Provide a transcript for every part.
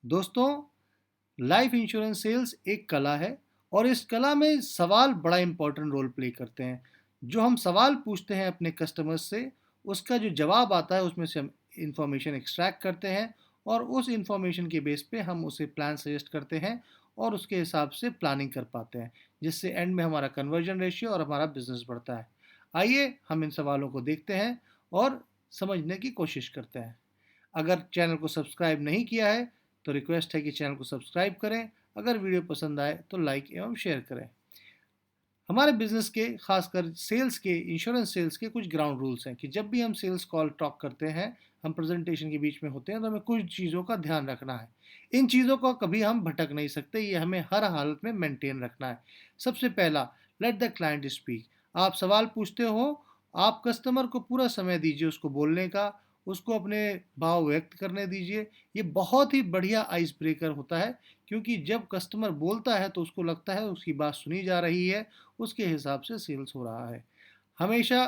दोस्तों, life insurance sales एक कला है और इस कला में सवाल बड़ा इंपॉर्टेंट रोल प्ले करते हैं। जो हम सवाल पूछते हैं अपने कस्टमर्स से, उसका जो जवाब आता है उसमें से हम इंफॉर्मेशन एक्सट्रैक्ट करते हैं और उस इंफॉर्मेशन के बेस पे हम उसे प्लान सजेस्ट करते हैं और उसके हिसाब से प्लानिंग कर पाते हैं, जिससे एंड में हमारा कन्वर्जन रेशियो और हमारा बिजनेस बढ़ता है। आइए हम इन सवालों को देखते हैं और समझने की कोशिश करते हैं। अगर चैनल को सब्सक्राइब नहीं किया है तो रिक्वेस्ट है कि चैनल को सब्सक्राइब करें। अगर वीडियो पसंद आए तो लाइक एवं शेयर करें। हमारे बिजनेस के, खासकर सेल्स के, इंश्योरेंस सेल्स के कुछ ग्राउंड रूल्स हैं कि जब भी हम सेल्स कॉल टॉक करते हैं, हम प्रेजेंटेशन के बीच में होते हैं, तो हमें कुछ चीज़ों का ध्यान रखना है। इन चीज़ों को कभी हम भटक नहीं सकते, ये हमें हर हालत में मेंटेन रखना है। सबसे पहला, लेट द क्लाइंट स्पीक। आप सवाल पूछते हो, आप कस्टमर को पूरा समय दीजिए उसको बोलने का, उसको अपने भाव व्यक्त करने दीजिए। ये बहुत ही बढ़िया आइस ब्रेकर होता है, क्योंकि जब कस्टमर बोलता है तो उसको लगता है उसकी बात सुनी जा रही है, उसके हिसाब से सेल्स हो रहा है। हमेशा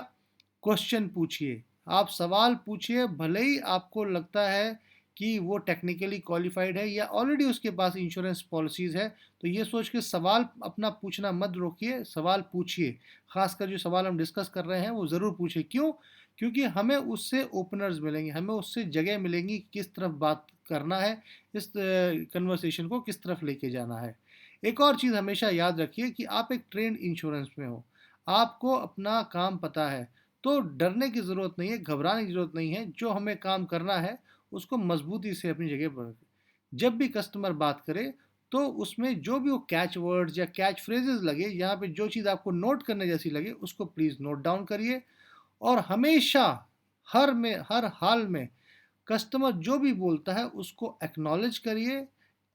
क्वेश्चन पूछिए, आप सवाल पूछिए, भले ही आपको लगता है कि वो टेक्निकली क्वालिफाइड है या ऑलरेडी उसके पास इंश्योरेंस पॉलिसीज है, तो ये सोच के सवाल अपना पूछना मत रोकिए, सवाल पूछिए। खासकर जो सवाल हम डिस्कस कर रहे हैं वो ज़रूर पूछिए। क्यों? क्योंकि हमें उससे ओपनर्स मिलेंगे, हमें उससे जगह मिलेंगी किस तरफ बात करना है, इस कन्वर्सेशन को किस तरफ लेके जाना है। एक और चीज़ हमेशा याद रखिए कि आप एक ट्रेंड इंश्योरेंस में हो, आपको अपना काम पता है, तो डरने की ज़रूरत नहीं है, घबराने की ज़रूरत नहीं है। जो हमें काम करना है उसको मजबूती से अपनी जगह पर, जब भी कस्टमर बात करे तो उसमें जो भी वो कैच वर्ड्स या कैच फ्रेजेस लगे, यहाँ पे जो चीज़ आपको नोट करने जैसी लगे उसको प्लीज़ नोट डाउन करिए। और हमेशा, हर हाल में कस्टमर जो भी बोलता है उसको एक्नॉलेज करिए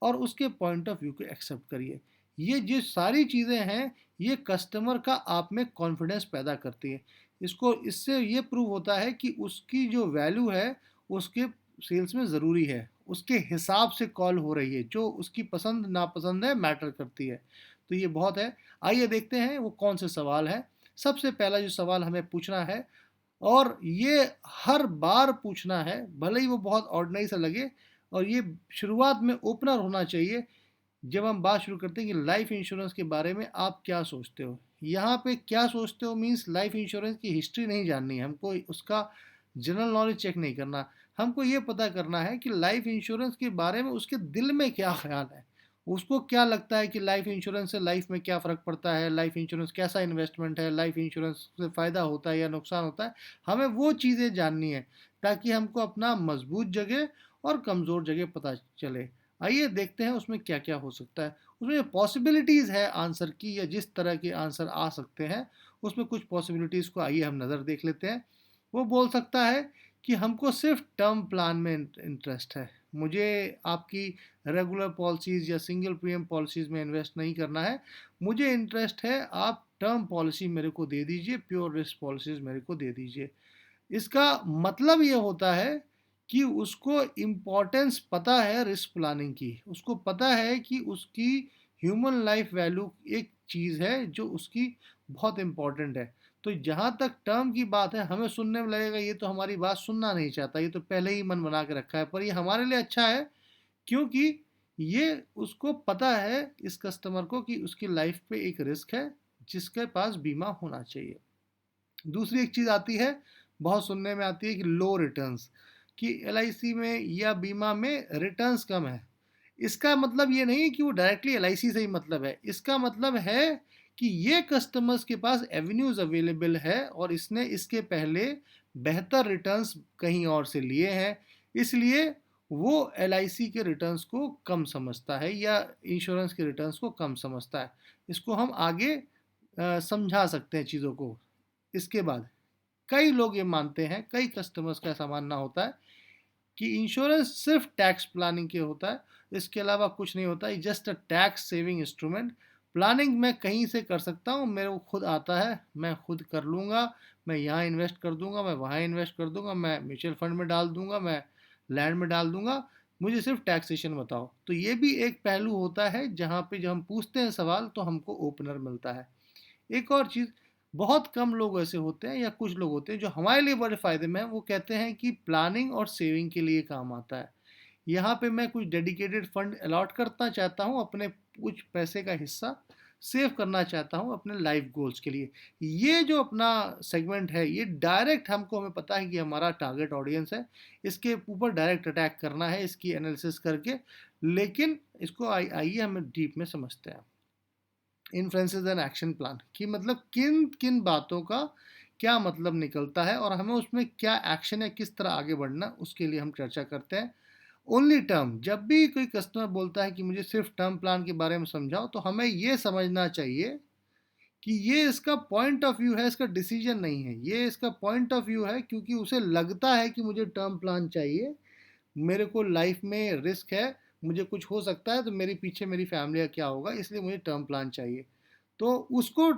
और उसके पॉइंट ऑफ व्यू को एक्सेप्ट करिए। ये जो सारी चीज़ें हैं, ये कस्टमर का आप में कॉन्फिडेंस पैदा करती है। इससे ये प्रूव होता है कि उसकी जो वैल्यू है उसके सेल्स में ज़रूरी है, उसके हिसाब से कॉल हो रही है, जो उसकी पसंद नापसंद है मैटर करती है। तो ये बहुत है। आइए देखते हैं वो कौन से सवाल है। सबसे पहला जो सवाल हमें पूछना है, और ये हर बार पूछना है, भले ही वो बहुत ऑर्डिनरी सा लगे, और ये शुरुआत में ओपनर होना चाहिए। जब हम बात शुरू करते हैं कि लाइफ इंश्योरेंस के बारे में आप क्या सोचते हो, यहाँ पे क्या सोचते हो मीन्स लाइफ इंश्योरेंस की हिस्ट्री नहीं जाननी है हमको, उसका जनरल नॉलेज चेक नहीं करना। हमको ये पता करना है कि लाइफ इंश्योरेंस के बारे में उसके दिल में क्या ख्याल है, उसको क्या लगता है कि लाइफ इंश्योरेंस से लाइफ में क्या फ़र्क पड़ता है, लाइफ इंश्योरेंस कैसा इन्वेस्टमेंट है, लाइफ इंश्योरेंस से फ़ायदा होता है या नुकसान होता है। हमें वो चीज़ें जाननी है ताकि हमको अपना मजबूत जगह और कमज़ोर जगह पता चले। आइए देखते हैं उसमें क्या क्या हो सकता है। उसमें पॉसिबिलिटीज़ है आंसर की, या जिस तरह के आंसर आ सकते हैं उसमें कुछ पॉसिबिलिटीज़ को आइए हम नज़र देख लेते हैं। वो बोल सकता है कि हमको सिर्फ टर्म प्लान में इंटरेस्ट है, मुझे आपकी रेगुलर पॉलिसीज़ या सिंगल प्रीमियम पॉलिसीज़ में इन्वेस्ट नहीं करना है। मुझे इंटरेस्ट है आप टर्म पॉलिसी मेरे को दे दीजिए, प्योर रिस्क पॉलिसीज़ मेरे को दे दीजिए। इसका मतलब ये होता है कि उसको इम्पोर्टेंस पता है रिस्क प्लानिंग की, उसको पता है कि उसकी ह्यूमन लाइफ वैल्यू एक चीज़ है जो उसकी बहुत इम्पोर्टेंट है। तो जहाँ तक टर्म की बात है, हमें सुनने में लगेगा ये तो हमारी बात सुनना नहीं चाहता, ये तो पहले ही मन बना के रखा है, पर ये हमारे लिए अच्छा है, क्योंकि ये उसको पता है इस कस्टमर को कि उसकी लाइफ पे एक रिस्क है जिसके पास बीमा होना चाहिए। दूसरी एक चीज़ आती है, बहुत सुनने में आती है कि लो रिटर्न्स, कि एलआईसी में या बीमा में रिटर्न्स कम है। इसका मतलब ये नहीं कि वो डायरेक्टली एलआईसी से ही मतलब है, इसका मतलब है कि ये कस्टमर्स के पास एवेन्यूज़ अवेलेबल है और इसने इसके पहले बेहतर रिटर्न्स कहीं और से लिए हैं, इसलिए वो एलआईसी के रिटर्न्स को कम समझता है या इंश्योरेंस के रिटर्न्स को कम समझता है। इसको हम आगे समझा सकते हैं चीज़ों को। इसके बाद कई लोग ये मानते हैं, कई कस्टमर्स का ऐसा मानना होता है कि इंश्योरेंस सिर्फ टैक्स प्लानिंग के होता है, इसके अलावा कुछ नहीं होता, है just a tax saving instrument. Planning मैं कहीं से कर सकता हूँ, मेरे को खुद आता है, मैं खुद कर लूँगा, मैं यहाँ इन्वेस्ट कर दूंगा, मैं वहाँ इन्वेस्ट कर दूंगा, मैं म्यूचुअल फंड में डाल दूंगा, मैं लैंड में डाल दूंगा, मुझे सिर्फ टैक्सेशन बताओ। तो ये भी एक पहलू होता है जहाँ पे जब हम पूछते हैं सवाल तो हमको ओपनर मिलता है। एक और चीज़, बहुत कम लोग ऐसे होते हैं या कुछ लोग होते हैं जो हमारे लिए बड़े फ़ायदे में हैं, वो कहते हैं कि प्लानिंग और सेविंग के लिए काम आता है। यहाँ पे मैं कुछ डेडिकेटेड फंड अलॉट करना चाहता हूँ, अपने कुछ पैसे का हिस्सा सेव करना चाहता हूँ अपने लाइफ गोल्स के लिए। ये जो अपना सेगमेंट है, ये डायरेक्ट हमको हमें पता है कि हमारा टारगेट ऑडियंस है, इसके ऊपर डायरेक्ट अटैक करना है इसकी एनालिसिस करके। लेकिन इसको आइए हमें डीप में समझते हैं। इन्फ्लुएंसेस एंड एक्शन प्लान कि मतलब किन किन बातों का क्या मतलब निकलता है और हमें उसमें क्या एक्शन है, किस तरह आगे बढ़ना, उसके लिए हम चर्चा करते हैं। ओनली टर्म, जब भी कोई कस्टमर बोलता है कि मुझे सिर्फ टर्म प्लान के बारे में समझाओ, तो हमें ये समझना चाहिए कि ये इसका पॉइंट ऑफ व्यू है, इसका डिसीजन नहीं है। ये इसका पॉइंट ऑफ व्यू है क्योंकि उसे लगता है कि मुझे टर्म प्लान चाहिए, मेरे को लाइफ में रिस्क है, मुझे कुछ हो सकता है तो मेरे पीछे मेरी फैमिली का क्या होगा, इसलिए मुझे टर्म प्लान चाहिए। तो उसको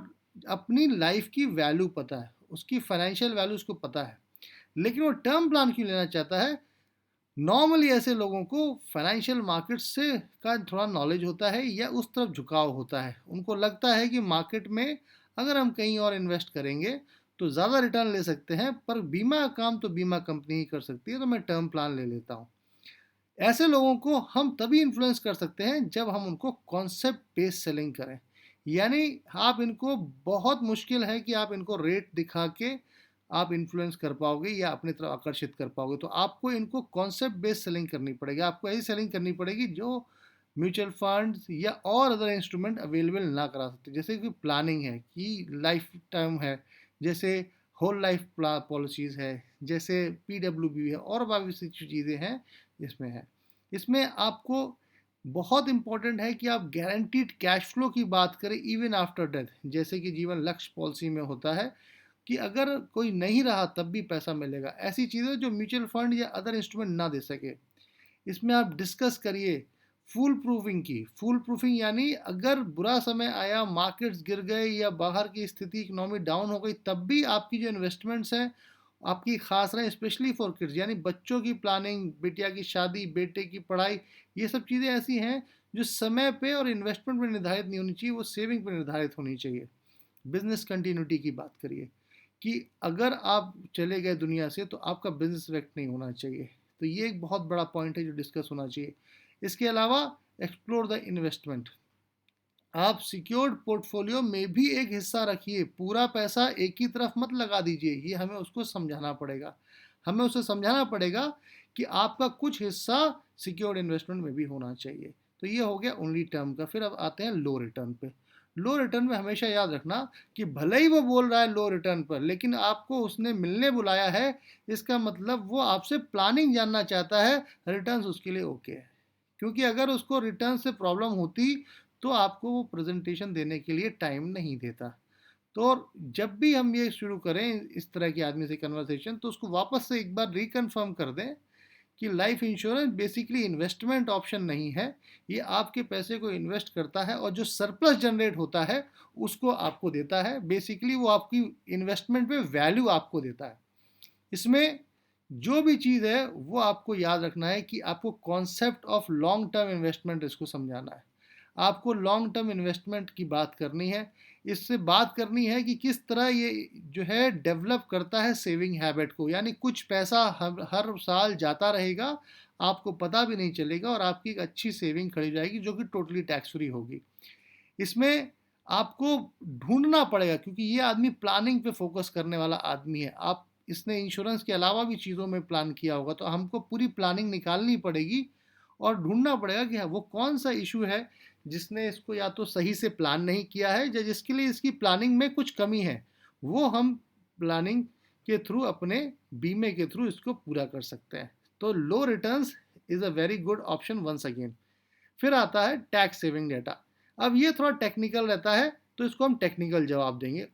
अपनी लाइफ की वैल्यू पता है, उसकी फाइनेंशियल वैल्यू उसको पता है, लेकिन वो टर्म प्लान क्यों लेना चाहता है? नॉर्मली ऐसे लोगों को फाइनेंशियल मार्केट से का थोड़ा नॉलेज होता है या उस तरफ झुकाव होता है। उनको लगता है कि मार्केट में अगर हम कहीं और इन्वेस्ट करेंगे तो ज़्यादा रिटर्न ले सकते हैं, पर बीमा का काम तो बीमा कंपनी ही कर सकती है, तो मैं टर्म प्लान ले लेता हूँ। ऐसे लोगों को हम तभी इन्फ्लुएंस कर सकते हैं जब हम उनको कॉन्सेप्ट बेस्ड सेलिंग करें। यानी आप इनको, बहुत मुश्किल है कि आप इनको रेट दिखा के आप इन्फ्लुएंस कर पाओगे या अपनी तरफ आकर्षित कर पाओगे। तो आपको इनको कॉन्सेप्ट बेस्ड सेलिंग करनी पड़ेगी। आपको ऐसी सेलिंग करनी पड़ेगी जो म्यूचुअल फंड्स या और अदर इंस्ट्रूमेंट अवेलेबल ना करा सकते, जैसे कि प्लानिंग है कि लाइफ टाइम है, जैसे होल लाइफ पॉलिसीज़ है, जैसे पीडब्ल्यूबी है, और बाकी सी चीज़ें हैं इसमें है। इसमें आपको बहुत इंपॉर्टेंट है कि आप गारंटीड कैश फ्लो की बात करें इवन आफ्टर डेथ, जैसे कि जीवन लक्ष्य पॉलिसी में होता है कि अगर कोई नहीं रहा तब भी पैसा मिलेगा। ऐसी चीज़ें जो म्यूचुअल फंड या अदर इंस्ट्रूमेंट ना दे सके, इसमें आप डिस्कस करिए फूल प्रूफिंग की। फूल प्रूफिंग यानी अगर बुरा समय आया, मार्केट्स गिर गए या बाहर की स्थिति इकोनॉमी डाउन हो गई, तब भी आपकी जो इन्वेस्टमेंट्स हैं आपकी खास रहे, स्पेशली फॉर किड्स, यानी बच्चों की प्लानिंग, बेटिया की शादी, बेटे की पढ़ाई। ये सब चीज़ें ऐसी हैं जो समय पे और इन्वेस्टमेंट पे निर्धारित नहीं होनी चाहिए, वो सेविंग पे निर्धारित होनी चाहिए। बिजनेस कंटिन्यूटी की बात करिए कि अगर आप चले गए दुनिया से तो आपका बिजनेस इफेक्ट नहीं होना चाहिए। तो ये एक बहुत बड़ा पॉइंट है जो डिस्कस होना चाहिए। इसके अलावा एक्सप्लोर द इन्वेस्टमेंट। आप सिक्योर्ड पोर्टफोलियो में भी एक हिस्सा रखिए, पूरा पैसा एक ही तरफ मत लगा दीजिए। ये हमें उसको समझाना पड़ेगा। हमें उसे समझाना पड़ेगा कि आपका कुछ हिस्सा सिक्योर्ड इन्वेस्टमेंट में भी होना चाहिए। तो ये हो गया ओनली टर्म का। फिर अब आते हैं लो रिटर्न पे। लो रिटर्न में हमेशा याद रखना कि भले ही वो बोल रहा है लो रिटर्न पर, लेकिन आपको उसने मिलने बुलाया है, इसका मतलब वो आपसे प्लानिंग जानना चाहता है, रिटर्न्स उसके लिए ओके है। क्योंकि अगर उसको रिटर्न से प्रॉब्लम होती तो आपको वो प्रेजेंटेशन देने के लिए टाइम नहीं देता। तो और जब भी हम ये शुरू करें इस तरह के आदमी से कन्वर्सेशन, तो उसको वापस से एक बार रिकन्फर्म कर दें कि life insurance basically investment option नहीं है। ये आपके पैसे को इन्वेस्ट करता है और जो सरप्लस जनरेट होता है उसको आपको देता है। बेसिकली वो आपकी इन्वेस्टमेंट पे वैल्यू आपको देता है। इसमें जो भी चीज़ है वो आपको याद रखना है कि आपको concept of long term investment इसको समझाना है। आपको लॉन्ग टर्म इन्वेस्टमेंट की बात करनी है। इससे बात करनी है कि किस तरह ये जो है डेवलप करता है सेविंग हैबिट को, यानी कुछ पैसा हर साल जाता रहेगा, आपको पता भी नहीं चलेगा और आपकी एक अच्छी सेविंग खड़ी जाएगी जो कि टोटली टैक्स फ्री होगी। इसमें आपको ढूंढना पड़ेगा क्योंकि ये आदमी प्लानिंग पे फोकस करने वाला आदमी है। आप इसने इंश्योरेंस के अलावा भी चीज़ों में प्लान किया होगा, तो हमको पूरी प्लानिंग निकालनी पड़ेगी और ढूंढना पड़ेगा कि हाँ, वो कौन सा इशू है जिसने इसको या तो सही से प्लान नहीं किया है या जिसके लिए इसकी प्लानिंग में कुछ कमी है। वो हम प्लानिंग के थ्रू, अपने बीमे के थ्रू इसको पूरा कर सकते हैं। तो low returns is a very good option once again. फिर आता है टैक्स सेविंग डेटा। अब ये थोड़ा टेक्निकल रहता है तो इसको हम टेक्निकल जवाब देंगे।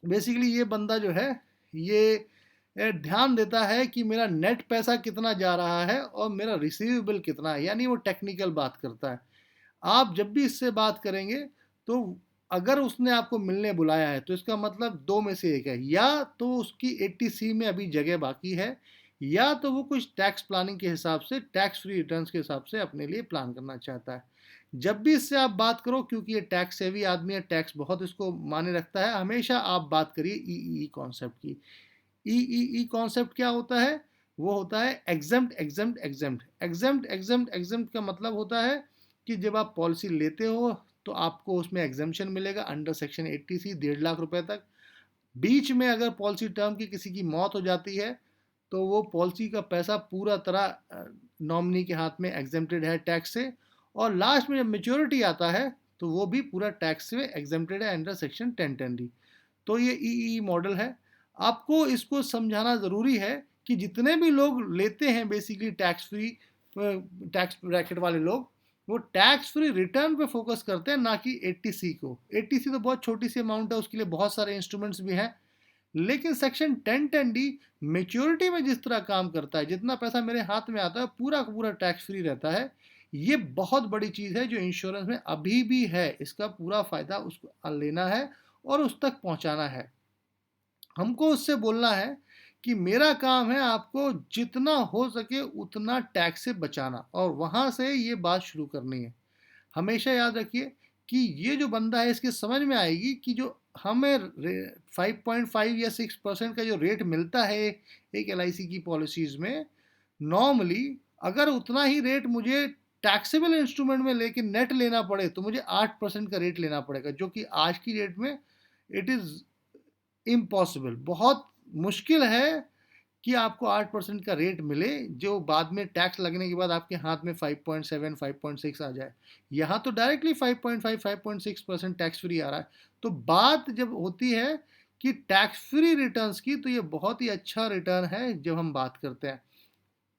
बेसिकली ये बंदा जो है ये ध्यान देता है कि मेरा नेट पैसा कितना जा रहा है और मेरा रिसीवेबल कितना है, यानी वो टेक्निकल बात करता है। आप जब भी इससे बात करेंगे तो अगर उसने आपको मिलने बुलाया है तो इसका मतलब दो में से एक है, या तो उसकी 80C में अभी जगह बाकी है, या तो वो कुछ टैक्स प्लानिंग के हिसाब से, टैक्स फ्री रिटर्न्स के हिसाब से अपने लिए प्लान करना चाहता है। जब भी इससे आप बात करो, क्योंकि ये टैक्स सेवी आदमी है, टैक्स बहुत इसको माने रखता है, हमेशा आप बात करिए ई कॉन्सेप्ट की। ई कॉन्सेप्ट क्या होता है? वो होता है exempt exempt exempt exempt exempt exempt का मतलब होता है कि जब आप पॉलिसी लेते हो तो आपको उसमें एग्जम्पशन मिलेगा अंडर सेक्शन 80C 1.5 लाख रुपए तक। बीच में अगर पॉलिसी टर्म की किसी की मौत हो जाती है तो वो पॉलिसी का पैसा पूरा तरह नॉमिनी के हाथ में एग्जेम्प्टेड है टैक्स से, और लास्ट में जब मेच्योरिटी आता है तो वो भी पूरा टैक्स से एग्जेम्प्टेड है अंडर सेक्शन 1010D। तो ये ई मॉडल है। आपको इसको समझाना ज़रूरी है कि जितने भी लोग लेते हैं बेसिकली टैक्स ब्रैकेट वाले लोग, वो टैक्स फ्री रिटर्न पे फोकस करते हैं, ना कि 80C को। 80C तो बहुत छोटी सी अमाउंट है, उसके लिए बहुत सारे इंस्ट्रूमेंट्स भी हैं। लेकिन सेक्शन 1010D मेच्योरिटी में जिस तरह काम करता है, जितना पैसा मेरे हाथ में आता है पूरा का पूरा टैक्स फ्री रहता है। ये बहुत बड़ी चीज़ है जो इंश्योरेंस में अभी भी है। इसका पूरा फ़ायदा उसको लेना है और उस तक पहुंचाना है। हमको उससे बोलना है कि मेरा काम है आपको जितना हो सके उतना टैक्स से बचाना, और वहाँ से ये बात शुरू करनी है। हमेशा याद रखिए कि ये जो बंदा है इसके समझ में आएगी कि जो हमें 5.5 या 6% का जो रेट मिलता है एक LIC की पॉलिसीज में, नॉर्मली अगर उतना ही रेट मुझे टैक्सेबल इंस्ट्रूमेंट में लेके नेट लेना पड़े तो मुझे 8% का रेट लेना पड़ेगा, जो कि आज की डेट में इट इज़ इम्पॉसिबल। बहुत मुश्किल है कि आपको 8% का रेट मिले जो बाद में टैक्स लगने के बाद आपके हाथ में 5.7 5.6 आ जाए। यहाँ तो डायरेक्टली 5.5 5.6% टैक्स फ्री आ रहा है। तो बात जब होती है कि टैक्स फ्री रिटर्न्स की, तो ये बहुत ही अच्छा रिटर्न है जब हम बात करते हैं।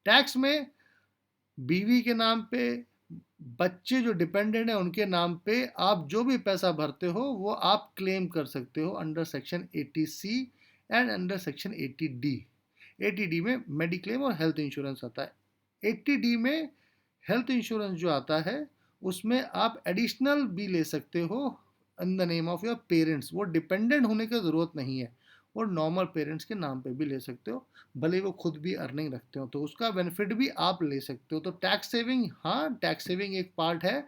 टैक्स में बीवी के नाम पे, बच्चे जो डिपेंडेंट है उनके नाम पे आप जो भी पैसा भरते हो वो आप क्लेम कर सकते हो under section 80C and under section 80D। 80D में मेडिक्लेम और हेल्थ इंश्योरेंस आता है। 80D में हेल्थ इंश्योरेंस जो आता है उसमें आप एडिशनल भी ले सकते हो in the name of your parents. वो डिपेंडेंट होने की ज़रूरत नहीं है, और नॉर्मल पेरेंट्स के नाम पे भी ले सकते हो, भले वो खुद भी अर्निंग रखते हो तो उसका बेनिफिट भी आप ले सकते हो। तो टैक्स सेविंग, हाँ टैक्स सेविंग एक पार्ट है,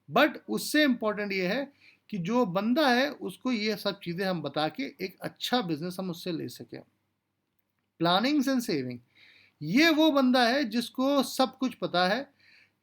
बट उससे इम्पॉर्टेंट ये है कि जो बंदा है उसको ये सब चीज़ें हम बता के एक अच्छा बिजनेस हम उससे ले सकें। प्लानिंग्स एंड सेविंग, ये वो बंदा है जिसको सब कुछ पता है।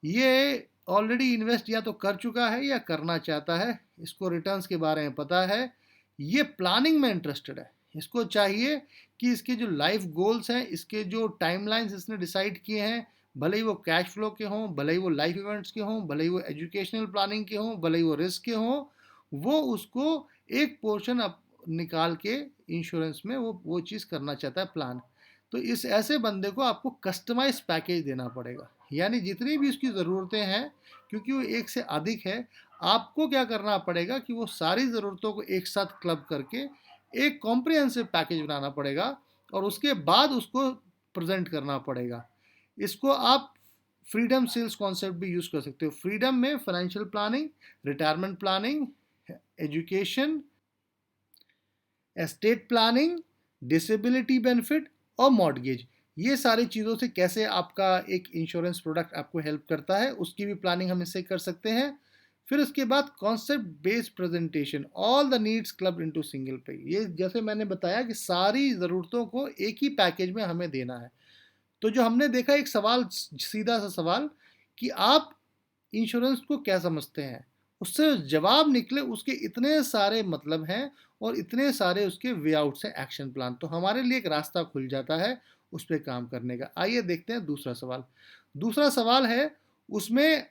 ये ऑलरेडी इन्वेस्ट या तो कर चुका है या करना चाहता है, इसको रिटर्न्स के बारे में पता है, ये प्लानिंग में इंटरेस्टेड है। इसको चाहिए कि इसके जो लाइफ गोल्स हैं, इसके जो टाइमलाइंस इसने डिसाइड किए हैं, भले ही वो कैश फ्लो के हों, भले ही वो लाइफ इवेंट्स के हों, भले ही वो एजुकेशनल प्लानिंग के हों, भले ही वो रिस्क के हों, वो उसको एक पोर्शन अप निकाल के इंश्योरेंस में वो चीज़ करना चाहता है प्लान। तो इस ऐसे बंदे को आपको कस्टमाइज पैकेज देना पड़ेगा, यानी जितनी भी उसकी ज़रूरतें हैं, क्योंकि वो एक से अधिक है, आपको क्या करना पड़ेगा कि वो सारी ज़रूरतों को एक साथ क्लब करके एक कॉम्प्रिहेंसिव पैकेज बनाना पड़ेगा, और उसके बाद उसको प्रेजेंट करना पड़ेगा। इसको आप फ्रीडम सेल्स कॉन्सेप्ट भी यूज़ कर सकते हो। फ्रीडम में financial planning, retirement planning, education, estate planning, disability benefit और मॉर्गेज, ये सारी चीज़ों से कैसे आपका एक इंश्योरेंस प्रोडक्ट आपको हेल्प करता है उसकी भी प्लानिंग हम इससे कर सकते हैं। फिर उसके बाद concept based presentation, all the needs club into single पे। ये जैसे मैंने बताया कि सारी ज़रूरतों को एक ही पैकेज में हमें देना है। तो जो हमने देखा एक सवाल, सीधा सा सवाल कि आप इंश्योरेंस को क्या समझते हैं, उससे जवाब निकले उसके इतने सारे मतलब हैं और इतने सारे उसके वे आउट्स हैं, एक्शन प्लान। तो हमारे लिए एक रास्ता खुल जाता है उस पर काम करने का। आइए देखते हैं दूसरा सवाल। दूसरा सवाल है, उसमें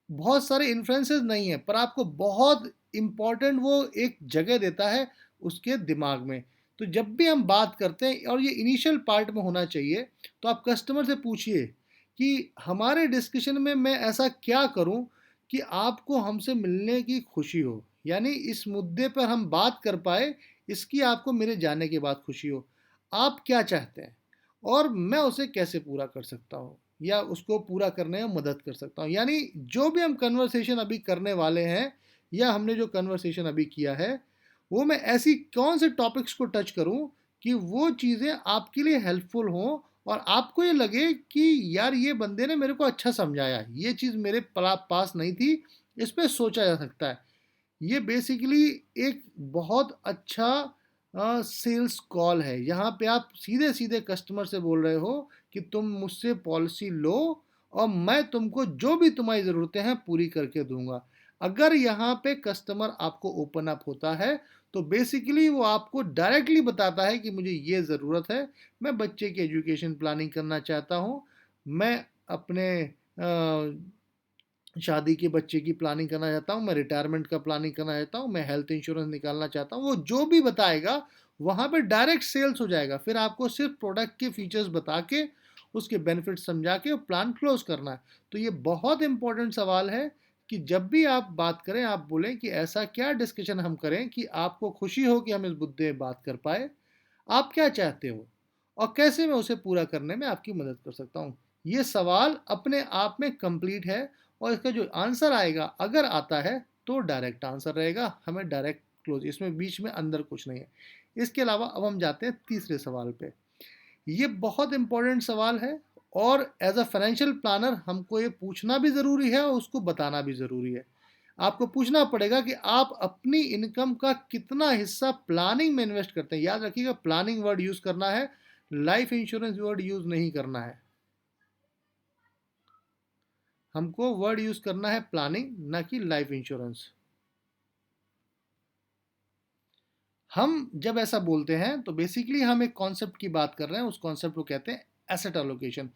बहुत सारे इन्फ्लुएंसेस नहीं है पर आपको बहुत इम्पॉर्टेंट वो एक जगह देता है उसके दिमाग में। तो जब भी हम बात करते हैं, और ये इनिशियल पार्ट में होना चाहिए, तो आप कस्टमर से पूछिए कि हमारे डिस्कशन में मैं ऐसा क्या करूं कि आपको हमसे मिलने की खुशी हो, यानी इस मुद्दे पर हम बात कर पाए, इसकी आपको मेरे जाने के बाद खुशी हो। आप क्या चाहते हैं और मैं उसे कैसे पूरा कर सकता हूँ या उसको पूरा करने में मदद कर सकता हूँ। यानी जो भी हम कन्वर्सेशन अभी करने वाले हैं या हमने जो कन्वर्सेशन अभी किया है, वो मैं ऐसी कौन से टॉपिक्स को टच करूं कि वो चीज़ें आपके लिए हेल्पफुल हों और आपको ये लगे कि यार ये बंदे ने मेरे को अच्छा समझाया, ये चीज़ मेरे पास नहीं थी, इस पर सोचा जा सकता है। ये बेसिकली एक बहुत अच्छा सेल्स कॉल है। यहाँ पे आप सीधे सीधे कस्टमर से बोल रहे हो कि तुम मुझसे पॉलिसी लो और मैं तुमको जो भी तुम्हारी ज़रूरतें हैं पूरी करके दूंगा। अगर यहाँ पे कस्टमर आपको ओपन अप होता है तो बेसिकली वो आपको डायरेक्टली बताता है कि मुझे ये ज़रूरत है, मैं बच्चे की एजुकेशन प्लानिंग करना चाहता हूँ, मैं अपने शादी के बच्चे की प्लानिंग करना चाहता हूँ, मैं रिटायरमेंट का प्लानिंग करना चाहता हूँ, मैं हेल्थ इंश्योरेंस निकालना चाहता हूँ, वो जो भी बताएगा वहाँ पे डायरेक्ट सेल्स हो जाएगा। फिर आपको सिर्फ प्रोडक्ट के फीचर्स बता के उसके बेनिफिट समझा के प्लान क्लोज करना है। तो ये बहुत इंपॉर्टेंट सवाल है कि जब भी आप बात करें आप बोलें कि ऐसा क्या डिस्कशन हम करें कि आपको खुशी हो कि हम इस मुद्दे में बात कर पाए, आप क्या चाहते हो और कैसे मैं उसे पूरा करने में आपकी मदद कर सकता हूँ। ये सवाल अपने आप में कंप्लीट है और इसका जो आंसर आएगा अगर आता है तो डायरेक्ट आंसर रहेगा, हमें डायरेक्ट क्लोज, इसमें बीच में अंदर कुछ नहीं है। इसके अलावा अब हम जाते हैं तीसरे सवाल पे। ये बहुत इंपॉर्टेंट सवाल है और एज अ फाइनेंशियल प्लानर हमको ये पूछना भी ज़रूरी है और उसको बताना भी ज़रूरी है। आपको पूछना पड़ेगा कि आप अपनी इनकम का कितना हिस्सा प्लानिंग में इन्वेस्ट करते हैं। याद रखिएगा प्लानिंग वर्ड यूज़ करना है, लाइफ इंश्योरेंस वर्ड यूज़ नहीं करना है। हमको वर्ड यूज़ करना है प्लानिंग, ना कि लाइफ इंश्योरेंस। हम जब ऐसा बोलते हैं तो बेसिकली हम एक कॉन्सेप्ट की बात कर रहे हैं, उस कॉन्सेप्ट को कहते हैं एसेट एलोकेशन।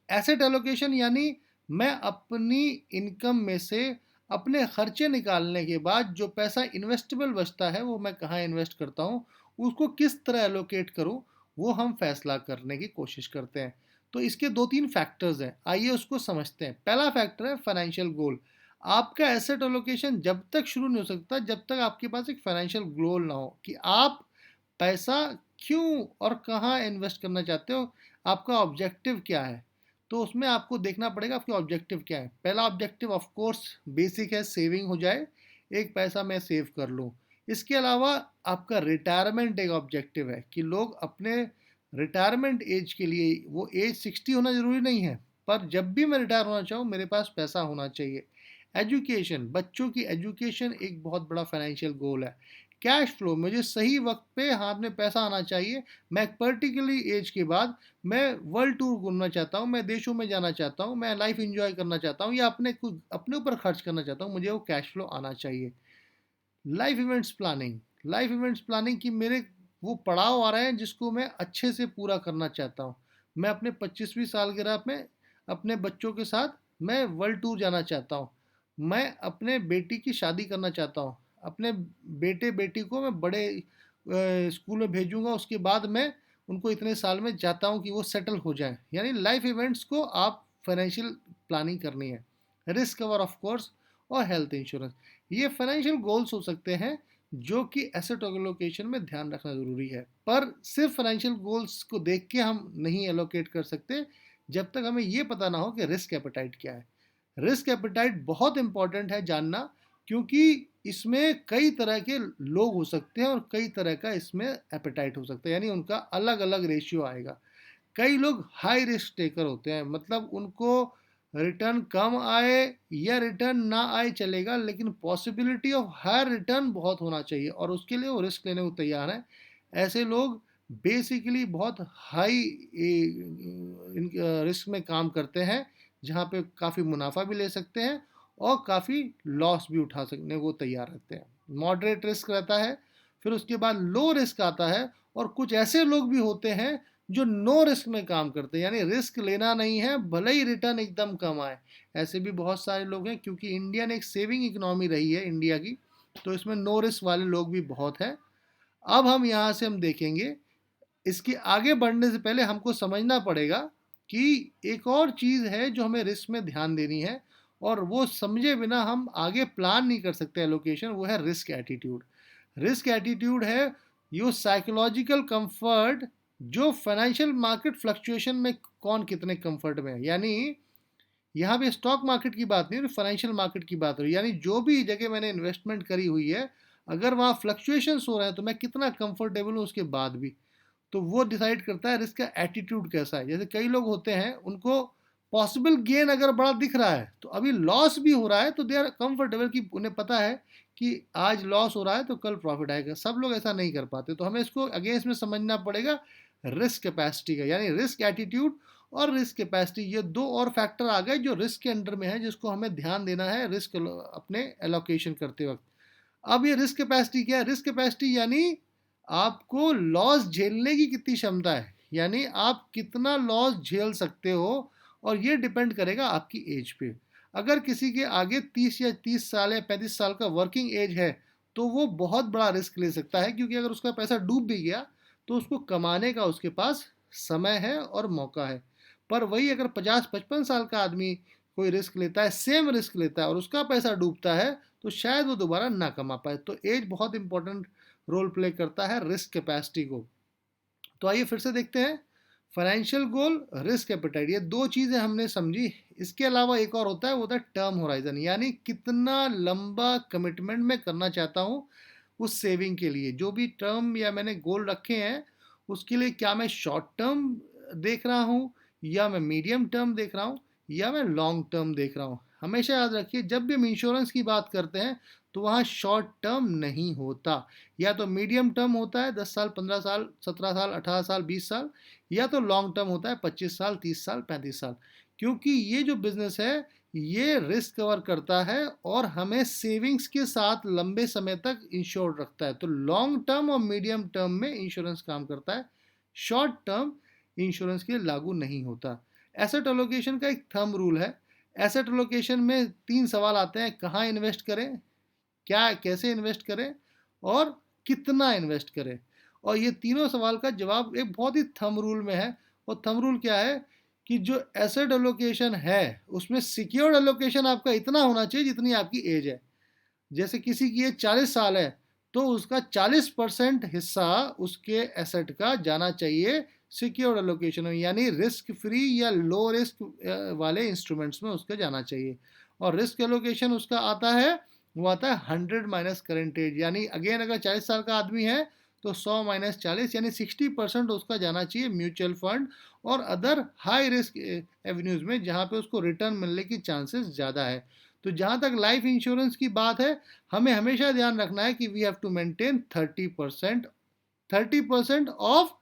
एसेट एलोकेशन यानी मैं अपनी इनकम में से अपने खर्चे निकालने के बाद जो पैसा इन्वेस्टेबल बचता है वो मैं कहाँ इन्वेस्ट करता हूँ, उसको किस तरह एलोकेट करूँ, वो हम फैसला करने की कोशिश करते हैं। तो इसके दो तीन फैक्टर्स हैं, आइए उसको समझते हैं। पहला फैक्टर है फाइनेंशियल गोल। आपका एसेट एलोकेशन जब तक शुरू नहीं हो सकता जब तक आपके पास एक फाइनेंशियल गोल ना हो कि आप पैसा क्यों और कहाँ इन्वेस्ट करना चाहते हो, आपका ऑब्जेक्टिव क्या है। तो उसमें आपको देखना पड़ेगा आपके ऑब्जेक्टिव क्या है। पहला ऑब्जेक्टिव ऑफ कोर्स बेसिक है, सेविंग हो जाए, एक पैसा मैं सेव कर लूँ। इसके अलावा आपका रिटायरमेंट एक ऑब्जेक्टिव है कि लोग अपने रिटायरमेंट एज के लिए, वो एज 60 होना ज़रूरी नहीं है, पर जब भी मैं रिटायर होना चाहूँ मेरे पास पैसा होना चाहिए। एजुकेशन, बच्चों की एजुकेशन एक बहुत बड़ा फाइनेंशियल गोल है। कैश फ्लो, मुझे सही वक्त पे हाथ में पैसा आना चाहिए। मैं एक पर्टिकुलरली एज के बाद मैं वर्ल्ड टूर घूमना चाहता हूँ, मैं देशों में जाना चाहता हूँ, मैं लाइफ एंजॉय करना चाहता हूँ या अपने ऊपर खर्च करना चाहता हूँ, मुझे वो कैश फ्लो आना चाहिए। Life events planning, life events planning की मेरे वो पड़ाव आ रहे हैं जिसको मैं अच्छे से पूरा करना चाहता हूँ। मैं अपने 25वीं सालगिरह में अपने बच्चों के साथ मैं वर्ल्ड टूर जाना चाहता हूँ। मैं अपने बेटी की शादी करना चाहता हूँ। अपने बेटे बेटी को मैं बड़े स्कूल में भेजूंगा, उसके बाद मैं उनको इतने साल में चाहता हूँ कि वो सेटल हो जाएं। यानी लाइफ इवेंट्स को आप फाइनेंशियल प्लानिंग करनी है। रिस्क कवर ऑफ कोर्स और हेल्थ इंश्योरेंस, ये फाइनेंशियल गोल्स हो सकते हैं जो कि एसेट एलोकेशन में ध्यान रखना ज़रूरी है। पर सिर्फ फाइनेंशियल गोल्स को देख के हम नहीं एलोकेट कर सकते जब तक हमें ये पता ना हो कि रिस्क एपेटाइट क्या है। रिस्क एपेटाइट बहुत इंपॉर्टेंट है जानना, क्योंकि इसमें कई तरह के लोग हो सकते हैं और कई तरह का इसमें एपेटाइट हो सकता है, यानी उनका अलग अलग रेशियो आएगा। कई लोग हाई रिस्क टेकर होते हैं, मतलब उनको रिटर्न कम आए या रिटर्न ना आए चलेगा, लेकिन पॉसिबिलिटी ऑफ हायर रिटर्न बहुत होना चाहिए और उसके लिए वो रिस्क लेने को तैयार हैं। ऐसे लोग बेसिकली बहुत हाई रिस्क में काम करते हैं, जहाँ पे काफ़ी मुनाफा भी ले सकते हैं और काफ़ी लॉस भी उठा सकने को तैयार रहते हैं। मॉडरेट रिस्क रहता है, फिर उसके बाद लो रिस्क आता है और कुछ ऐसे लोग भी होते हैं जो नो रिस्क में काम करते हैं, यानी रिस्क लेना नहीं है भले ही रिटर्न एकदम कम आए। ऐसे भी बहुत सारे लोग हैं, क्योंकि इंडिया ने एक सेविंग इकोनॉमी रही है इंडिया की, तो इसमें नो रिस्क वाले लोग भी बहुत हैं। अब हम यहाँ से हम देखेंगे, इसके आगे बढ़ने से पहले हमको समझना पड़ेगा कि एक और चीज़ है जो हमें रिस्क में ध्यान देनी है और वो समझे बिना हम आगे प्लान नहीं कर सकते एलोकेशन, वो है रिस्क एटीट्यूड। रिस्क एटीट्यूड है यो साइकोलॉजिकल कंफर्ट जो फाइनेंशियल मार्केट फ्लक्चुएशन में कौन कितने कंफर्ट में है। यानी यहाँ पे स्टॉक मार्केट की बात नहीं हो रही, फाइनेंशियल मार्केट की बात हो रही है। यानी जो भी जगह मैंने इन्वेस्टमेंट करी हुई है, अगर वहाँ फ्लक्चुएशंस हो रहे हैं तो मैं कितना कंफर्टेबल हूँ उसके बाद भी। तो वो डिसाइड करता है रिस्क का एटीट्यूड कैसा है। जैसे कई लोग होते हैं उनको पॉसिबल गेन अगर बड़ा दिख रहा है तो अभी लॉस भी हो रहा है तो दे आर कंफर्टेबल, कि उन्हें पता है कि आज लॉस हो रहा है तो कल प्रॉफिट आएगा। सब लोग ऐसा नहीं कर पाते, तो हमें इसको अगेंस्ट में समझना पड़ेगा रिस्क कैपेसिटी का, यानी रिस्क एटीट्यूड और रिस्क कैपेसिटी, ये दो और फैक्टर आ गए जो रिस्क के अंडर में है, जिसको हमें ध्यान देना है रिस्क अपने एलोकेशन करते वक्त। अब ये रिस्क कैपेसिटी क्या है? रिस्क कैपेसिटी यानी आपको लॉस झेलने की कितनी क्षमता है, यानी आप कितना लॉस झेल सकते हो, और ये डिपेंड करेगा आपकी एज पे। अगर किसी के आगे 30 या 30 साल या 35 साल का वर्किंग एज है तो वो बहुत बड़ा रिस्क ले सकता है, क्योंकि अगर उसका पैसा डूब भी गया तो उसको कमाने का उसके पास समय है और मौका है। पर वही अगर 50-55 साल का आदमी कोई रिस्क लेता है, सेम रिस्क लेता है, और उसका पैसा डूबता है, तो शायद वो दोबारा ना कमा पाए। तो एज बहुत इंपॉर्टेंट रोल प्ले करता है रिस्क कैपेसिटी को। तो आइए फिर से देखते हैं, फाइनेंशियल गोल, रिस्क एपेटाइट, ये दो चीज़ें हमने समझी। इसके अलावा एक और होता है, वो होता है टर्म होराइजन, यानी कितना लंबा कमिटमेंट मैं करना चाहता हूँ उस सेविंग के लिए। जो भी टर्म या मैंने गोल रखे हैं उसके लिए, क्या मैं शॉर्ट टर्म देख रहा हूँ, या मैं मीडियम टर्म देख रहा हूँ, या मैं लॉन्ग टर्म देख रहा हूँ। हमेशा याद रखिए, जब भी हम इंश्योरेंस की बात करते हैं तो वहाँ शॉर्ट टर्म नहीं होता, या तो मीडियम टर्म होता है 10 साल, 15 साल, 17 साल, 18 साल, 20 साल, या तो लॉन्ग टर्म होता है 25 साल, 30 साल, 35 साल। क्योंकि ये जो बिजनेस है ये रिस्क कवर करता है और हमें सेविंग्स के साथ लंबे समय तक इंश्योर्ड रखता है। तो लॉन्ग टर्म और मीडियम टर्म में इंश्योरेंस काम करता है, शॉर्ट टर्म इंश्योरेंस के लिए लागू नहीं होता। एसेट एलोकेशन का एक थंब रूल है। एसेट एलोकेशन में 3 सवाल आते हैं: कहाँ इन्वेस्ट करें, क्या कैसे इन्वेस्ट करें, और कितना इन्वेस्ट करें। और ये तीनों सवाल का जवाब एक बहुत ही थंब रूल में है। और थंब रूल क्या है कि जो एसेट एलोकेशन है उसमें सिक्योर्ड एलोकेशन आपका इतना होना चाहिए जितनी आपकी एज है। जैसे किसी की एज 40 साल है तो उसका 40% हिस्सा उसके एसेट का जाना चाहिए सिक्योर्ड एलोकेशन में, यानी रिस्क फ्री या लो रिस्क वाले इंस्ट्रूमेंट्स में उसका जाना चाहिए। और रिस्क एलोकेशन उसका आता है, वो आता है 100 माइनस करेंट एज, यानी अगेन अगर 40 साल का आदमी है तो 100 माइनस 40, यानी 60% उसका जाना चाहिए म्यूचुअल फंड और अदर हाई रिस्क एवेन्यूज में, जहाँ पे उसको रिटर्न मिलने की चांसेस ज़्यादा है। तो जहाँ तक लाइफ इंश्योरेंस की बात है, हमें हमेशा ध्यान रखना है कि we have to maintain 30% of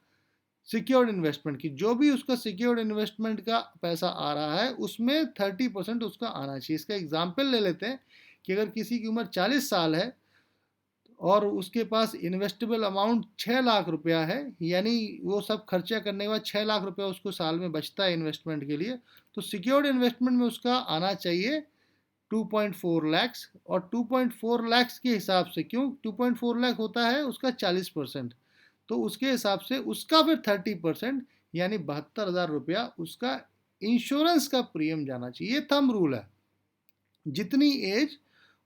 secured investment की। जो भी उसका सिक्योर्ड इन्वेस्टमेंट का पैसा आ रहा है उसमें 30% उसका आना चाहिए। इसका एग्जाम्पल ले लेते हैं कि अगर किसी की उम्र 40 साल है और उसके पास इन्वेस्टेबल अमाउंट 6 लाख रुपया है, यानी वो सब खर्चा करने के बाद 6 लाख रुपया उसको साल में बचता है इन्वेस्टमेंट के लिए, तो सिक्योर्ड इन्वेस्टमेंट में उसका आना चाहिए 2.4 लैक्स। और 2.4 लैक्स के हिसाब से, क्यों 2.4 लाख होता है उसका 40%, तो उसके हिसाब से उसका फिर 30%, यानी 72,000 रुपया उसका इंश्योरेंस का प्रीमियम जाना चाहिए। ये थंब रूल है, जितनी एज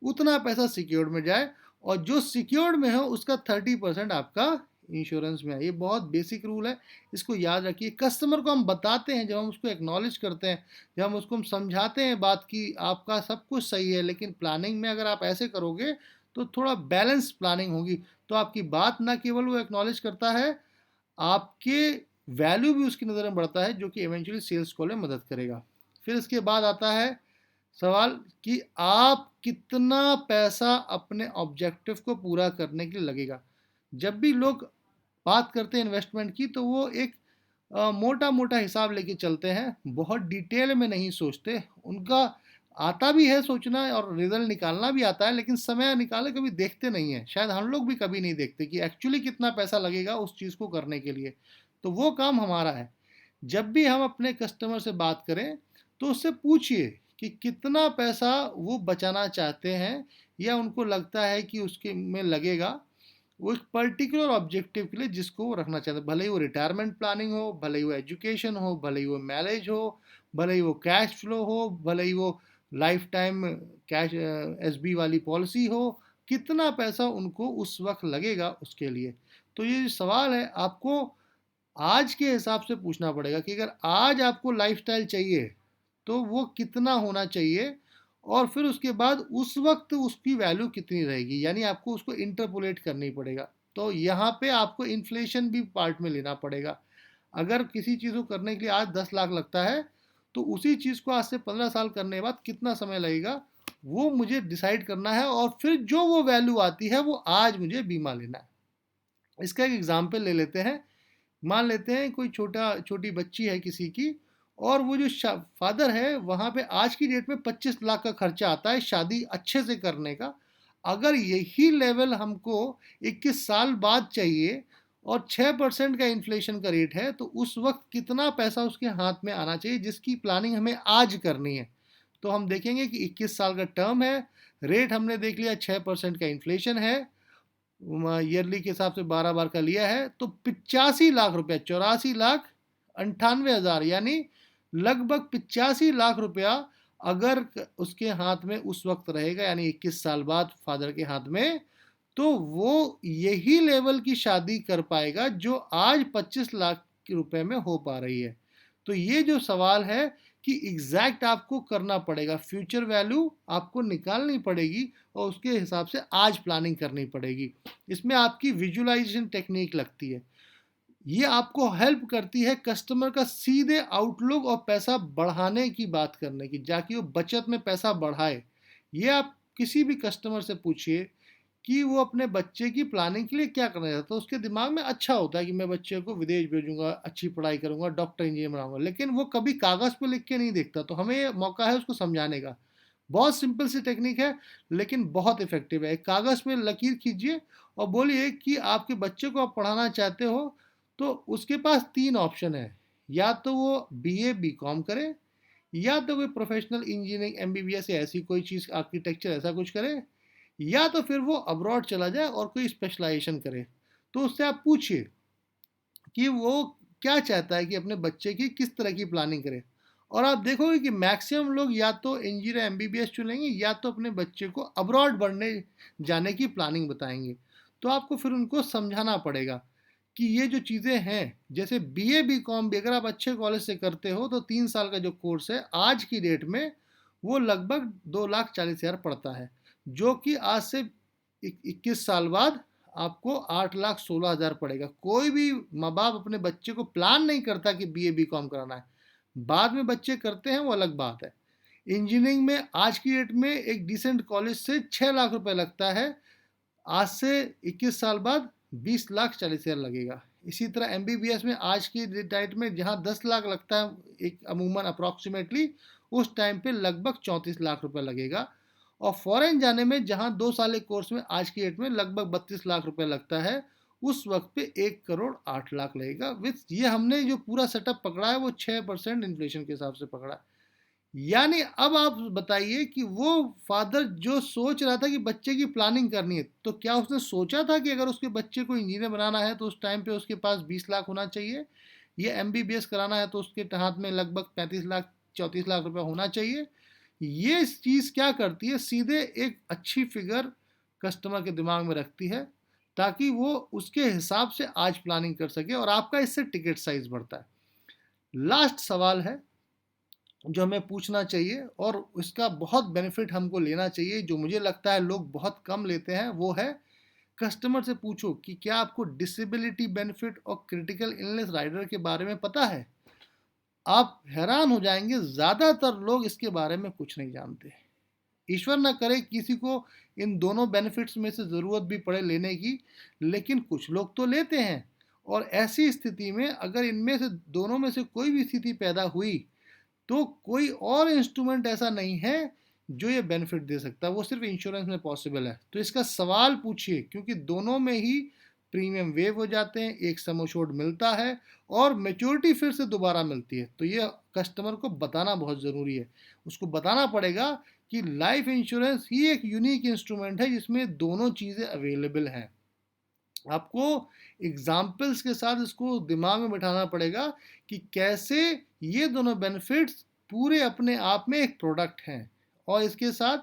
उतना पैसा सिक्योर्ड में जाए, और जो सिक्योर्ड में हो उसका 30% आपका इंश्योरेंस में है। ये बहुत बेसिक रूल है, इसको याद रखिए। कस्टमर को हम बताते हैं, जब हम उसको एक्नॉलेज करते हैं, जब हम उसको समझाते हैं बात की आपका सब कुछ सही है, लेकिन प्लानिंग में अगर आप ऐसे करोगे तो थोड़ा बैलेंस प्लानिंग होगी, तो आपकी बात ना केवल वो एक्नॉलेज करता है, आपके वैल्यू भी उसकी नज़र में बढ़ता है, जो कि इवेंचुअली सेल्स कॉल में मदद करेगा। फिर इसके बाद आता है सवाल कि आप कितना पैसा अपने ऑब्जेक्टिव को पूरा करने के लिए लगेगा। जब भी लोग बात करते हैं इन्वेस्टमेंट की तो वो एक मोटा मोटा हिसाब लेके चलते हैं, बहुत डिटेल में नहीं सोचते। उनका आता भी है सोचना और रिजल्ट निकालना भी आता है, लेकिन समय निकाले कभी देखते नहीं है। शायद हम लोग भी कभी नहीं देखते कि एक्चुअली कितना पैसा लगेगा उस चीज़ को करने के लिए। तो वो काम हमारा है। जब भी हम अपने कस्टमर से बात करें तो उससे पूछिए कि कितना पैसा वो बचाना चाहते हैं, या उनको लगता है कि उसके में लगेगा वो एक पर्टिकुलर ऑब्जेक्टिव के लिए जिसको वो रखना चाहते हैं। भले ही वो रिटायरमेंट प्लानिंग हो, भले ही वो एजुकेशन हो, भले ही वो मैरिज हो, भले ही वो कैश फ्लो हो, भले ही वो लाइफ टाइम कैश एसबी वाली पॉलिसी हो, कितना पैसा उनको उस वक्त लगेगा उसके लिए। तो ये जो सवाल है आपको आज के हिसाब से पूछना पड़ेगा कि अगर आज आपको लाइफस्टाइल चाहिए तो वो कितना होना चाहिए, और फिर उसके बाद उस वक्त उसकी वैल्यू कितनी रहेगी, यानी आपको उसको इंटरपोलेट करनी पड़ेगा। तो यहाँ पे आपको इन्फ्लेशन भी पार्ट में लेना पड़ेगा। अगर किसी चीज़ को करने के लिए आज 10 लाख लगता है तो उसी चीज़ को आज से 15 साल करने के बाद कितना समय लगेगा वो मुझे डिसाइड करना है, और फिर जो वो वैल्यू आती है वो आज मुझे बीमा लेना है। इसका एक एग्जाम्पल ले लेते हैं। मान लेते हैं कोई छोटी बच्ची है किसी की, और वो जो फादर है वहाँ पे आज की डेट में 25 लाख का खर्चा आता है शादी अच्छे से करने का। अगर यही लेवल हमको 21 साल बाद चाहिए और 6% का इन्फ्लेशन का रेट है, तो उस वक्त कितना पैसा उसके हाथ में आना चाहिए, जिसकी प्लानिंग हमें आज करनी है। तो हम देखेंगे कि 21 साल का टर्म है, रेट हमने देख लिया, 6% का इन्फ्लेशन है, ईयरली के हिसाब से 12 बार का लिया है, तो 85 लाख रुपया, 84 लाख 98 हज़ार, यानी लगभग 85 लाख रुपया अगर उसके हाथ में उस वक्त रहेगा, यानी 21 साल बाद फादर के हाथ में, तो वो यही लेवल की शादी कर पाएगा जो आज 25 लाख रुपए में हो पा रही है। तो ये जो सवाल है कि एग्जैक्ट आपको करना पड़ेगा, फ्यूचर वैल्यू आपको निकालनी पड़ेगी और उसके हिसाब से आज प्लानिंग करनी पड़ेगी। इसमें आपकी विजुअलाइजेशन टेक्निक लगती है, ये आपको हेल्प करती है कस्टमर का सीधे आउटलुक और पैसा बढ़ाने की बात करने की, जाकि वो बचत में पैसा बढ़ाए। ये आप किसी भी कस्टमर से पूछिए कि वो अपने बच्चे की प्लानिंग के लिए क्या करना चाहता है, तो उसके दिमाग में अच्छा होता है कि मैं बच्चे को विदेश भेजूंगा, अच्छी पढ़ाई करूंगा, डॉक्टर इंजीनियर बनाऊंगा, लेकिन वो कभी कागज़ पे लिख के नहीं देखता। तो हमें ये मौका है उसको समझाने का। बहुत सिंपल सी टेक्निक है लेकिन बहुत इफेक्टिव है। कागज़ में लकीर खींचिए और बोलिए कि आपके बच्चे को आप पढ़ाना चाहते हो, तो उसके पास 3 ऑप्शन है, या तो वो बीए बीकॉम करे, या तो कोई प्रोफेशनल इंजीनियरिंग एमबीबीएस या ऐसी कोई चीज़, आर्किटेक्चर ऐसा कुछ करे, या तो फिर वो अब्रॉड चला जाए और कोई स्पेशलाइजेशन करे। तो उससे आप पूछिए कि वो क्या चाहता है कि अपने बच्चे की किस तरह की प्लानिंग करे, और आप देखोगे कि मैक्सिमम लोग या तो इंजीनियर एमबीबीएस चुनेंगे या तो अपने बच्चे को अब्रॉड बढ़ने जाने की प्लानिंग बताएंगे। तो आपको फिर उनको समझाना पड़ेगा कि ये जो चीज़ें हैं, जैसे बीए बीकॉम भी अगर आप अच्छे कॉलेज से करते हो तो 3 साल का जो कोर्स है आज की डेट में वो लगभग 2,40,000 पड़ता है, जो कि आज से 21 साल बाद आपको 8,16,000 पड़ेगा। कोई भी माँ बाप अपने बच्चे को प्लान नहीं करता कि बीए बीकॉम कराना है, बाद में बच्चे करते हैं वो अलग बात है। इंजीनियरिंग में आज की डेट में एक डिसेंट कॉलेज से 6 लाख रुपए लगता है, आज से 21 साल बाद 20,40,000 लगेगा। इसी तरह एमबीबीएस में आज की डेट में जहां 10 लाख लगता है एक अमूमन अप्रॉक्सीमेटली, उस टाइम पे लगभग 34 लाख रुपए लगेगा। और फॉरेन जाने में जहां 2 साल के कोर्स में आज की डेट में लगभग 32 लाख रुपए लगता है, उस वक्त पे 1,08,00,000 लगेगा। विथ ये हमने जो पूरा सेटअप पकड़ा है वो 6% इन्फ्लेशन के हिसाब से पकड़ा है। यानी अब आप बताइए कि वो फादर जो सोच रहा था कि बच्चे की प्लानिंग करनी है, तो क्या उसने सोचा था कि अगर उसके बच्चे को इंजीनियर बनाना है तो उस टाइम पे उसके पास 20 लाख होना चाहिए, ये एमबीबीएस कराना है तो उसके हाथ में लगभग 35 लाख 34 लाख रुपए होना चाहिए। ये चीज़ क्या करती है, सीधे एक अच्छी फिगर कस्टमर के दिमाग में रखती है, ताकि वो उसके हिसाब से आज प्लानिंग कर सके और आपका इससे टिकट साइज बढ़ता है। लास्ट सवाल है जो हमें पूछना चाहिए और इसका बहुत बेनिफिट हमको लेना चाहिए, जो मुझे लगता है लोग बहुत कम लेते हैं, वो है कस्टमर से पूछो कि क्या आपको डिसेबिलिटी बेनिफिट और क्रिटिकल इलनेस राइडर के बारे में पता है। आप हैरान हो जाएंगे, ज़्यादातर लोग इसके बारे में कुछ नहीं जानते। ईश्वर ना करे किसी को इन दोनों बेनिफिट्स में से ज़रूरत भी पड़े लेने की, लेकिन कुछ लोग तो लेते हैं। और ऐसी स्थिति में अगर इनमें से दोनों में से कोई भी स्थिति पैदा हुई, तो कोई और इंस्ट्रूमेंट ऐसा नहीं है जो ये बेनिफिट दे सकता है, वो सिर्फ इंश्योरेंस में पॉसिबल है। तो इसका सवाल पूछिए, क्योंकि दोनों में ही प्रीमियम वेव हो जाते हैं, एक सम एश्योर्ड मिलता है और मेच्योरिटी फिर से दोबारा मिलती है। तो ये कस्टमर को बताना बहुत ज़रूरी है, उसको बताना पड़ेगा कि लाइफ इंश्योरेंस ही एक यूनिक इंस्ट्रूमेंट है जिसमें दोनों चीज़ें अवेलेबल हैं। आपको एग्जाम्पल्स के साथ इसको दिमाग में बिठाना पड़ेगा कि कैसे ये दोनों बेनिफिट्स पूरे अपने आप में एक प्रोडक्ट हैं, और इसके साथ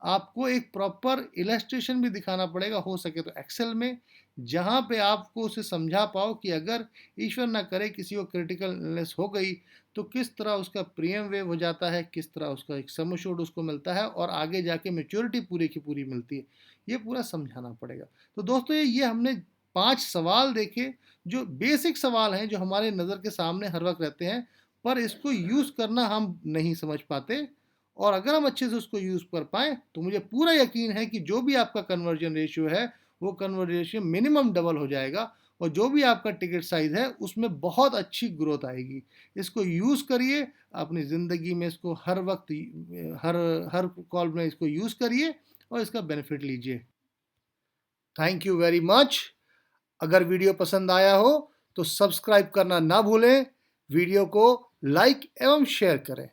आपको एक प्रॉपर इलस्ट्रेशन भी दिखाना पड़ेगा, हो सके तो एक्सेल में, जहाँ पे आपको उसे समझा पाओ कि अगर ईश्वर ना करे किसी को क्रिटिकल इलनेस हो गई तो किस तरह उसका प्रीमियम वेव हो जाता है, किस तरह उसका एक सम एश्योर्ड उसको मिलता है और आगे जाके मेच्योरिटी पूरी की पूरी मिलती है। ये पूरा समझाना पड़ेगा। तो दोस्तों ये हमने 5 सवाल देखे जो बेसिक सवाल हैं, जो हमारे नज़र के सामने हर वक्त रहते हैं, पर इसको यूज़ करना हम नहीं समझ पाते। और अगर हम अच्छे से उसको यूज़ कर पाएँ तो मुझे पूरा यकीन है कि जो भी आपका कन्वर्जन रेशियो है वो कन्वर्जन रेशियो मिनिमम डबल हो जाएगा और जो भी आपका टिकट साइज़ है उसमें बहुत अच्छी ग्रोथ आएगी। इसको यूज़ करिए, अपनी ज़िंदगी में इसको हर वक्त हर हर कॉल में इसको यूज़ करिए और इसका बेनिफिट लीजिए। Thank you very much. अगर वीडियो पसंद आया हो तो सब्सक्राइब करना ना भूलें, वीडियो को लाइक एवं शेयर करें।